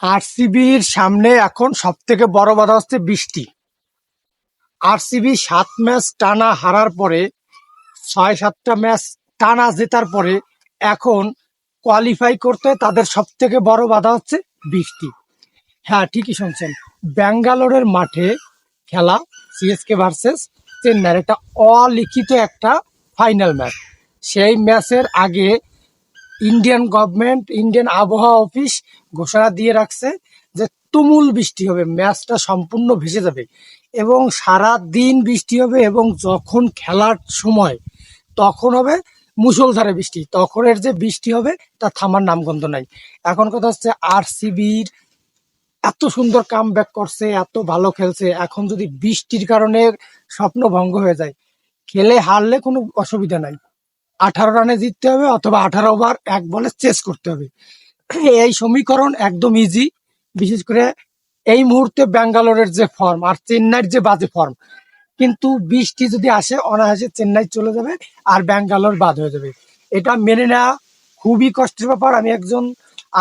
আরসিবির সামনে এখন সব থেকে বড় বাধা হচ্ছে বৃষ্টি। আরসিবি 7 ম্যাচ টানা হারার পরে, 6-7টা ম্যাচ টানা জেতার পরে এখন কোয়ালিফাই করতে তাদের সব থেকে বড় বাধা হচ্ছে বৃষ্টি। হ্যাঁ, ঠিকই শুনছেন। ব্যাঙ্গালোরের মাঠে খেলা সিএসকে ভার্সেস চেন্নাইয়ের একটা অলিখিত একটা ফাইনাল ম্যাচ। সেই ম্যাচের আগে ইন্ডিয়ান গভর্নমেন্ট, ইন্ডিয়ান আবহাওয়া অফিস ঘোষণা দিয়ে রাখছে যে তুমুল বৃষ্টি হবে, ম্যাচটা সম্পূর্ণ ভেসে যাবে এবং সারা দিন বৃষ্টি হবে এবং যখন খেলার সময় তখন হবে মুষলধারে বৃষ্টি। তখনের যে বৃষ্টি হবে তা থামার নামগন্ধ নাই। এখন কথা হচ্ছে আরসিবির এত সুন্দর কামব্যাক করছে, এত ভালো খেলছে, এখন যদি বৃষ্টির কারণে স্বপ্ন ভঙ্গ হয়ে যায়, খেলে হারলে কোনো অসুবিধা নাই। 18 রানে জিততে হবে অথবা 18 ওভার 1 বলে চেস করতে হবে। এই সমীকরণ একদম ইজি। বিশেষ করে এই মুহূর্তে ব্যাঙ্গালোরের যে ফর্ম আর চেন্নাইয়ের যে বাজে ফর্ম, কিন্তু বৃষ্টি যদি আসে অনায়াসে চেন্নাই চলে যাবে আর ব্যাঙ্গালোর বাদ হয়ে যাবে। এটা মেনে নেওয়া খুবই কষ্টের ব্যাপার। আমি একজন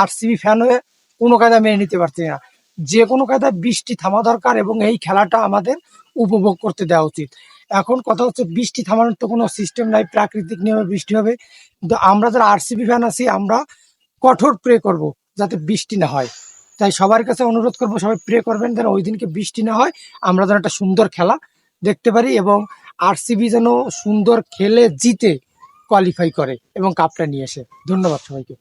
আরসিবি ফ্যান হয়ে কোনো কায়দা মেনে নিতে পারছি না। যে কোনো কায়দায় বৃষ্টি থামা দরকার এবং এই খেলাটা আমাদের উপভোগ করতে দেওয়া উচিত। এখন কথা হচ্ছে বৃষ্টি থামানোর তো কোনো সিস্টেম নাই, প্রাকৃতিক নিয়মে বৃষ্টি হবে। কিন্তু আমরা যারা আরসিবি ফ্যান আছি, আমরা কঠোর প্রে করব যাতে বৃষ্টি না হয়। তাই সবার কাছে অনুরোধ করবো, সবাই প্রে করবেন যেন ওই দিনকে বৃষ্টি না হয়, আমরা যেন একটা সুন্দর খেলা দেখতে পারি এবং আরসিবি যেন সুন্দর খেলে জিতে কোয়ালিফাই করে এবং কাপটা নিয়ে আসে। ধন্যবাদ সবাইকে।